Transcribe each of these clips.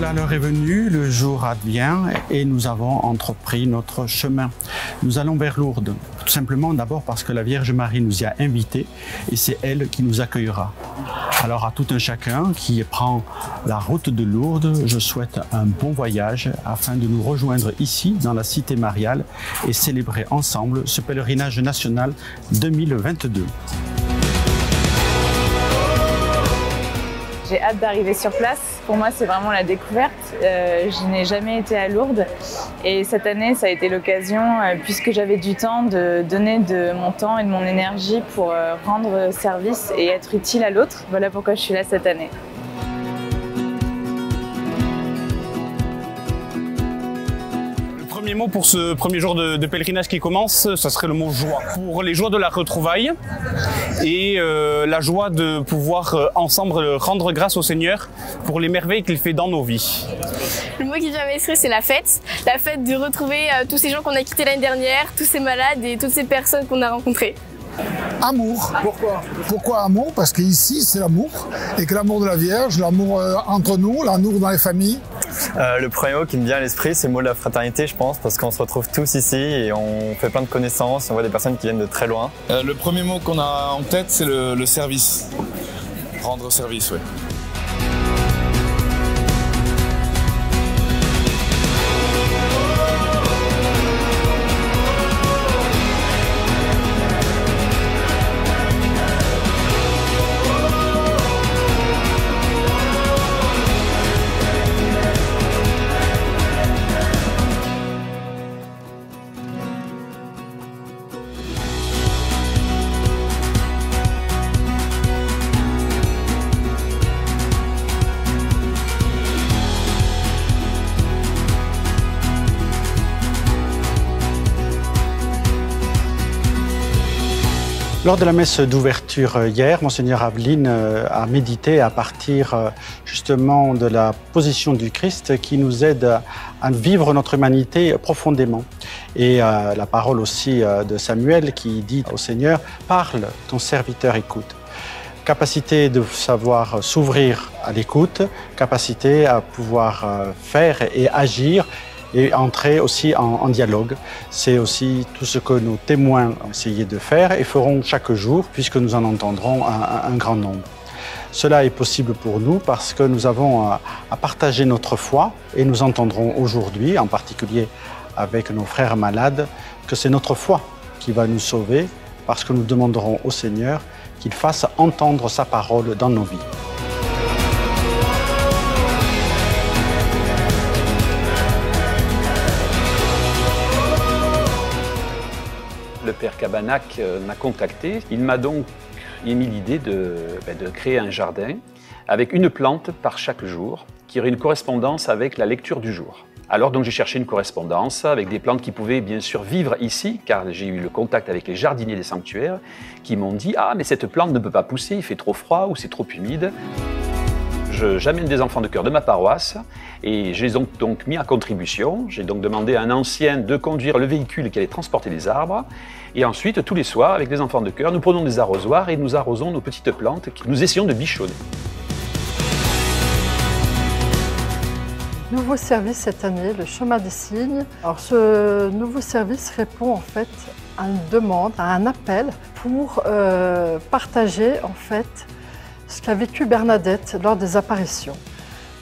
Voilà, l'heure est venue, le jour advient et nous avons entrepris notre chemin. Nous allons vers Lourdes, tout simplement d'abord parce que la Vierge Marie nous y a invités et c'est elle qui nous accueillera. Alors à tout un chacun qui prend la route de Lourdes, je souhaite un bon voyage afin de nous rejoindre ici dans la cité mariale et célébrer ensemble ce pèlerinage national 2022. J'ai hâte d'arriver sur place. Pour moi, c'est vraiment la découverte. Je n'ai jamais été à Lourdes et cette année, ça a été l'occasion, puisque j'avais du temps, de donner de mon temps et de mon énergie pour rendre service et être utile à l'autre. Voilà pourquoi je suis là cette année. Le premier mot pour ce premier jour de pèlerinage qui commence, ça serait le mot joie. Pour les joies de la retrouvaille et la joie de pouvoir ensemble rendre grâce au Seigneur pour les merveilles qu'il fait dans nos vies. Le mot qui vient à l'esprit, c'est la fête. La fête de retrouver tous ces gens qu'on a quittés l'année dernière, tous ces malades et toutes ces personnes qu'on a rencontrées. Amour. Pourquoi? Pourquoi amour? Parce qu'ici, c'est l'amour. Et que l'amour de la Vierge, l'amour entre nous, l'amour dans les familles. Le premier mot qui me vient à l'esprit, c'est le mot de la fraternité, je pense, parce qu'on se retrouve tous ici et on fait plein de connaissances, on voit des personnes qui viennent de très loin. Le premier mot qu'on a en tête, c'est le service. Rendre service, oui. Lors de la messe d'ouverture hier, Monseigneur Aveline a médité à partir justement de la position du Christ qui nous aide à vivre notre humanité profondément. Et la parole aussi de Samuel qui dit au Seigneur « Parle, ton serviteur écoute ». Capacité de savoir s'ouvrir à l'écoute, capacité à pouvoir faire et agir et entrer aussi en dialogue. C'est aussi tout ce que nos témoins ont essayé de faire et feront chaque jour puisque nous en entendrons un grand nombre. Cela est possible pour nous parce que nous avons à partager notre foi et nous entendrons aujourd'hui, en particulier avec nos frères malades, que c'est notre foi qui va nous sauver parce que nous demanderons au Seigneur qu'il fasse entendre sa parole dans nos vies. Le père Cabanac m'a contacté. Il m'a donc émis l'idée de créer un jardin avec une plante par chaque jour qui aurait une correspondance avec la lecture du jour. Alors donc j'ai cherché une correspondance avec des plantes qui pouvaient bien sûr vivre ici, car j'ai eu le contact avec les jardiniers des sanctuaires qui m'ont dit « Ah mais cette plante ne peut pas pousser, il fait trop froid ou c'est trop humide ». J'amène des enfants de chœur de ma paroisse et je les ai donc mis à contribution. J'ai donc demandé à un ancien de conduire le véhicule qui allait transporter les arbres. Et ensuite, tous les soirs, avec les enfants de chœur, nous prenons des arrosoirs et nous arrosons nos petites plantes que nous essayons de bichonner. Nouveau service cette année, le chemin des cygnes. Alors ce nouveau service répond en fait à une demande, à un appel pour partager en fait ce qu'a vécu Bernadette lors des apparitions.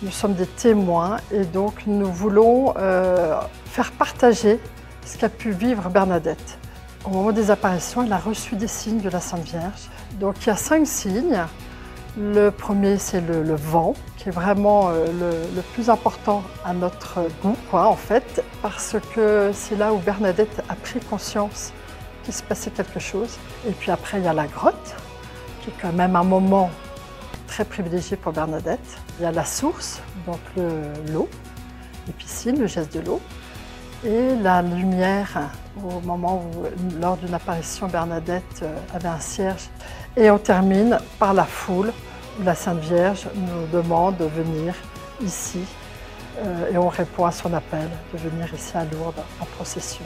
Nous sommes des témoins et donc nous voulons faire partager ce qu'a pu vivre Bernadette. Au moment des apparitions, elle a reçu des signes de la Sainte Vierge. Donc il y a 5 signes. Le premier, c'est le vent, qui est vraiment le plus important à notre goût, en fait, parce que c'est là où Bernadette a pris conscience qu'il se passait quelque chose. Et puis après, il y a la grotte, qui est quand même un moment très privilégié pour Bernadette. Il y a la source, donc l'eau, les piscines, le geste de l'eau, et la lumière au moment où, lors d'une apparition, Bernadette avait un cierge. Et on termine par la foule, où la Sainte Vierge nous demande de venir ici, et on répond à son appel de venir ici à Lourdes en procession.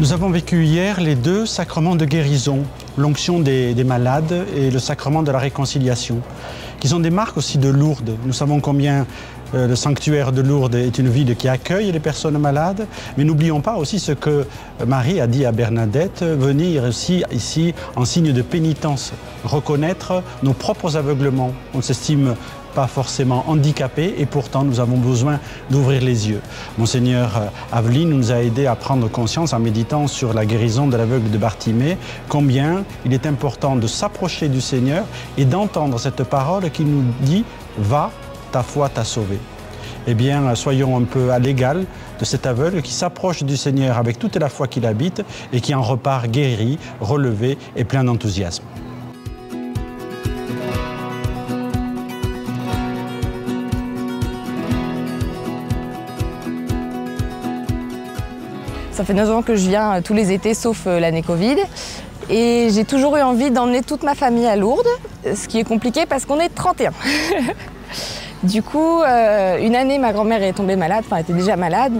Nous avons vécu hier les deux sacrements de guérison, l'onction des malades et le sacrement de la réconciliation, qui sont des marques aussi de Lourdes. Nous savons combien le sanctuaire de Lourdes est une ville qui accueille les personnes malades, mais n'oublions pas aussi ce que Marie a dit à Bernadette, venir aussi ici en signe de pénitence, reconnaître nos propres aveuglements. On s'estime pas forcément handicapés et pourtant nous avons besoin d'ouvrir les yeux. Monseigneur Aveline nous a aidé à prendre conscience en méditant sur la guérison de l'aveugle de Bartimée, combien il est important de s'approcher du Seigneur et d'entendre cette parole qui nous dit « Va, ta foi t'a sauvé ». Eh bien, soyons un peu à l'égal de cet aveugle qui s'approche du Seigneur avec toute la foi qu'il habite et qui en repart guéri, relevé et plein d'enthousiasme. Ça fait 9 ans que je viens tous les étés, sauf l'année Covid. Et j'ai toujours eu envie d'emmener toute ma famille à Lourdes, ce qui est compliqué parce qu'on est 31. Du coup, une année, ma grand-mère est tombée malade, enfin, elle était déjà malade.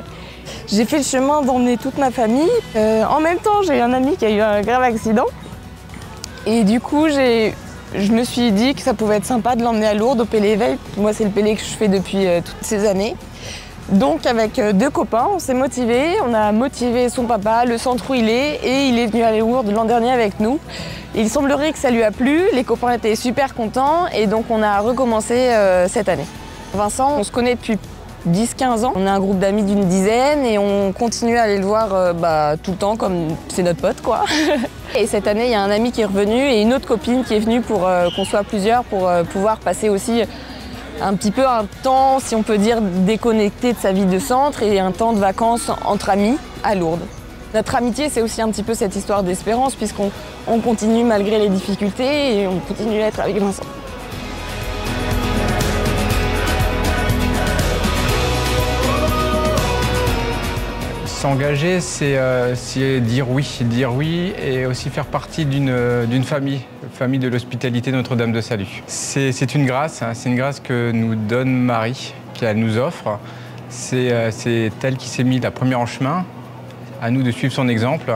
J'ai fait le chemin d'emmener toute ma famille. En même temps, j'ai eu un ami qui a eu un grave accident. Et du coup, je me suis dit que ça pouvait être sympa de l'emmener à Lourdes, au Pélé Éveil. Moi, c'est le Pélé que je fais depuis toutes ces années. Donc avec 2 copains, on s'est motivés, on a motivé son papa, le centre où il est, et il est venu à Lourdes l'an dernier avec nous. Il semblerait que ça lui a plu, les copains étaient super contents, et donc on a recommencé cette année. Vincent, on se connaît depuis 10-15 ans, on est un groupe d'amis d'une dizaine, et on continue à aller le voir tout le temps, comme c'est notre pote quoi. Et cette année, il y a un ami qui est revenu, et une autre copine qui est venue pour qu'on soit plusieurs, pour pouvoir passer aussi un petit peu un temps, si on peut dire, déconnecté de sa vie de centre et un temps de vacances entre amis à Lourdes. Notre amitié, c'est aussi un petit peu cette histoire d'espérance puisqu'on continue malgré les difficultés et on continue à être avec Vincent. S'engager, c'est dire oui et aussi faire partie d'une famille de l'hospitalité Notre-Dame de Salut. C'est une grâce que nous donne Marie, qu'elle nous offre. C'est elle qui s'est mise la première en chemin, à nous de suivre son exemple,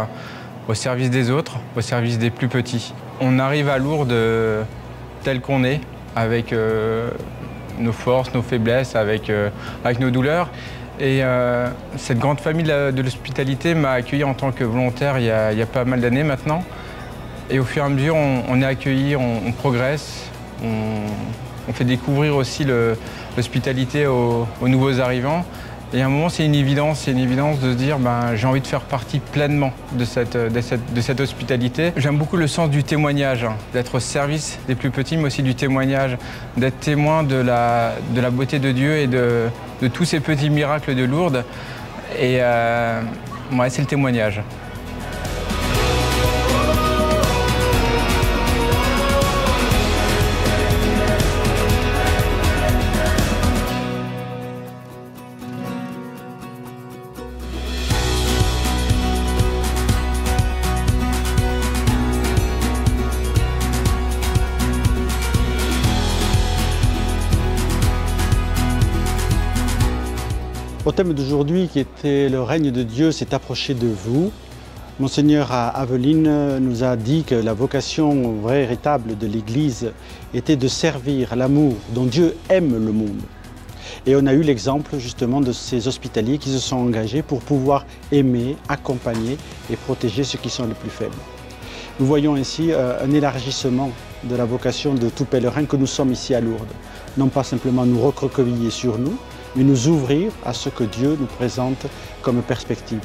au service des autres, au service des plus petits. On arrive à Lourdes tel qu'on est, avec nos forces, nos faiblesses, avec nos douleurs. Et cette grande famille de l'hospitalité m'a accueilli en tant que volontaire il y a pas mal d'années maintenant. Et au fur et à mesure, on est accueilli, on progresse, on fait découvrir aussi l'hospitalité aux nouveaux arrivants. Et à un moment, c'est une évidence de se dire j'ai envie de faire partie pleinement de cette hospitalité. J'aime beaucoup le sens du témoignage, d'être au service des plus petits, mais aussi du témoignage, d'être témoin de la beauté de Dieu et de tous ces petits miracles de Lourdes. Et c'est le témoignage. Au thème d'aujourd'hui, qui était « Le règne de Dieu s'est approché de vous », Monseigneur Aveline nous a dit que la vocation véritable de l'Église était de servir l'amour dont Dieu aime le monde. Et on a eu l'exemple justement de ces hospitaliers qui se sont engagés pour pouvoir aimer, accompagner et protéger ceux qui sont les plus faibles. Nous voyons ici un élargissement de la vocation de tout pèlerin que nous sommes ici à Lourdes. Non pas simplement nous recroqueviller sur nous, mais nous ouvrir à ce que Dieu nous présente comme perspective.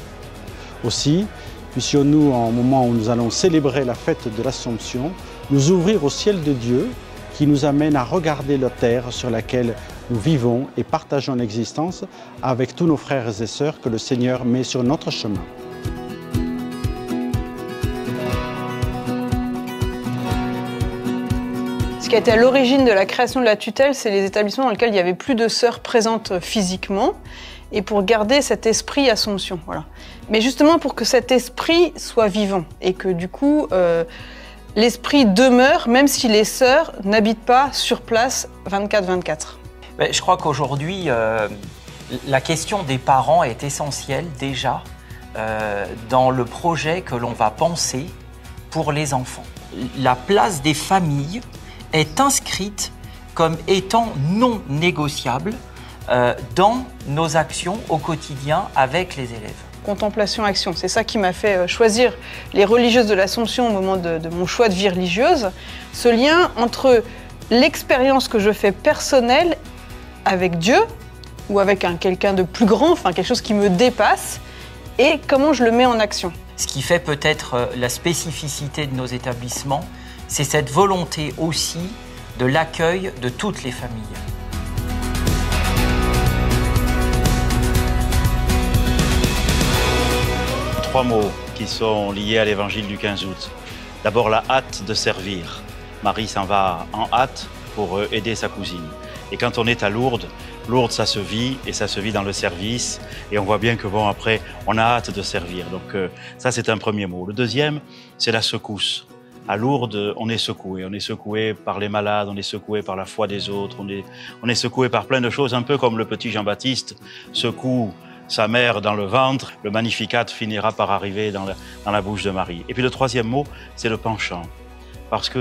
Aussi, puissions-nous, en moment où nous allons célébrer la fête de l'Assomption, nous ouvrir au ciel de Dieu qui nous amène à regarder la terre sur laquelle nous vivons et partageons l'existence avec tous nos frères et sœurs que le Seigneur met sur notre chemin. Ce qui a été à l'origine de la création de la tutelle, c'est les établissements dans lesquels il y avait plus de sœurs présentes physiquement, et pour garder cet esprit Assomption. Voilà. Mais justement pour que cet esprit soit vivant, et que du coup, l'esprit demeure, même si les sœurs n'habitent pas sur place 24/24. Je crois qu'aujourd'hui, la question des parents est essentielle déjà, dans le projet que l'on va penser pour les enfants. La place des familles est inscrite comme étant non négociable dans nos actions au quotidien avec les élèves. Contemplation-action, c'est ça qui m'a fait choisir les religieuses de l'Assomption au moment de mon choix de vie religieuse. Ce lien entre l'expérience que je fais personnelle avec Dieu ou avec quelqu'un de plus grand, enfin quelque chose qui me dépasse, et comment je le mets en action. Ce qui fait peut-être la spécificité de nos établissements, c'est cette volonté aussi de l'accueil de toutes les familles. Trois mots qui sont liés à l'évangile du 15 août. D'abord, la hâte de servir. Marie s'en va en hâte pour aider sa cousine. Et quand on est à Lourdes, Lourdes, ça se vit, et ça se vit dans le service. Et on voit bien que, bon, après, on a hâte de servir. Donc ça, c'est un premier mot. Le deuxième, c'est la secousse. À Lourdes, on est secoué par les malades, on est secoué par la foi des autres, on est secoué par plein de choses, un peu comme le petit Jean-Baptiste secoue sa mère dans le ventre. Le Magnificat finira par arriver dans la bouche de Marie. Et puis le troisième mot, c'est le penchant. Parce que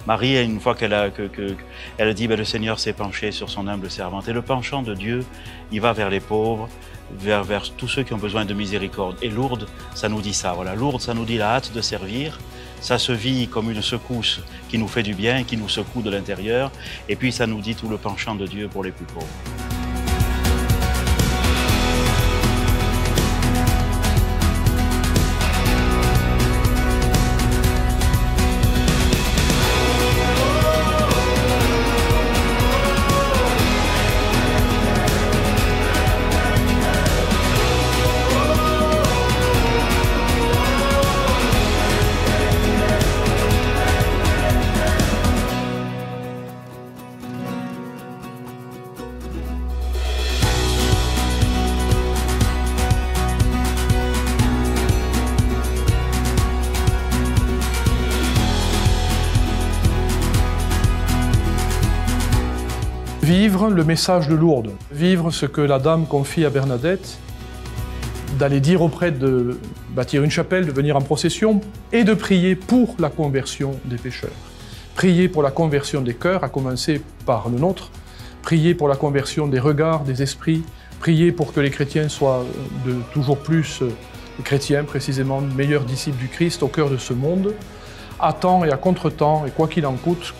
Marie, une fois qu'elle dit le Seigneur s'est penché sur son humble servante. Et le penchant de Dieu, il va vers les pauvres, vers tous ceux qui ont besoin de miséricorde. Et Lourdes, ça nous dit ça. Voilà, Lourdes, ça nous dit la hâte de servir. Ça se vit comme une secousse qui nous fait du bien, qui nous secoue de l'intérieur. Et puis ça nous dit tout le penchant de Dieu pour les plus pauvres. Vivre le message de Lourdes, vivre ce que la dame confie à Bernadette, d'aller dire aux prêtres de bâtir une chapelle, de venir en procession et de prier pour la conversion des pécheurs. Prier pour la conversion des cœurs, à commencer par le nôtre, prier pour la conversion des regards, des esprits, prier pour que les chrétiens soient de toujours plus chrétiens, précisément, meilleurs disciples du Christ au cœur de ce monde, à temps et à contre-temps, et quoi qu'il en coûte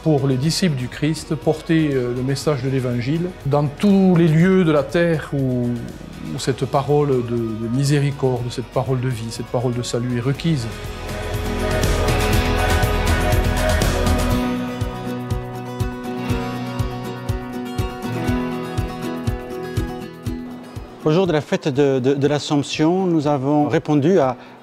pour les disciples du Christ, porter le message de l'Évangile dans tous les lieux de la terre où cette parole de miséricorde, cette parole de vie, cette parole de salut est requise. Au jour de la fête de l'Assomption, nous avons répondu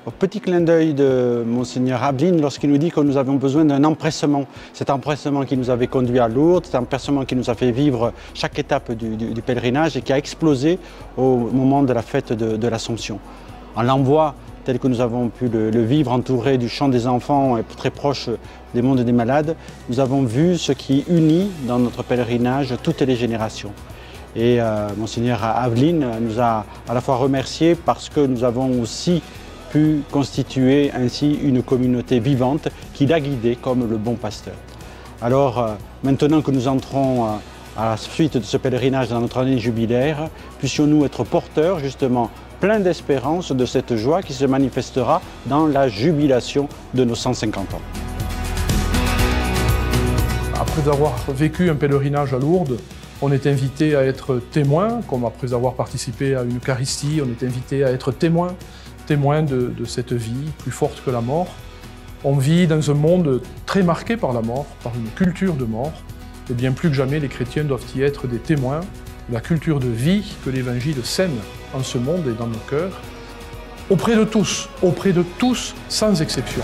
au petit clin d'œil de Monseigneur Aveline lorsqu'il nous dit que nous avions besoin d'un empressement. Cet empressement qui nous avait conduit à Lourdes, cet empressement qui nous a fait vivre chaque étape du pèlerinage et qui a explosé au moment de la fête de l'Assomption. En l'envoi tel que nous avons pu le vivre, entouré du chant des enfants et très proche des mondes des malades, nous avons vu ce qui unit dans notre pèlerinage toutes les générations. Et Monseigneur Aveline nous a à la fois remerciés parce que nous avons aussi pu constituer ainsi une communauté vivante qui l'a guidé comme le bon pasteur. Alors maintenant que nous entrons à la suite de ce pèlerinage dans notre année jubilaire, puissions-nous être porteurs justement plein d'espérance de cette joie qui se manifestera dans la jubilation de nos 150 ans. Après avoir vécu un pèlerinage à Lourdes, on est invité à être témoin, comme après avoir participé à une Eucharistie, on est invité à être témoin de cette vie plus forte que la mort. On vit dans un monde très marqué par la mort, par une culture de mort, et bien plus que jamais les chrétiens doivent y être des témoins de la culture de vie que l'Évangile sème en ce monde et dans nos cœurs, auprès de tous sans exception.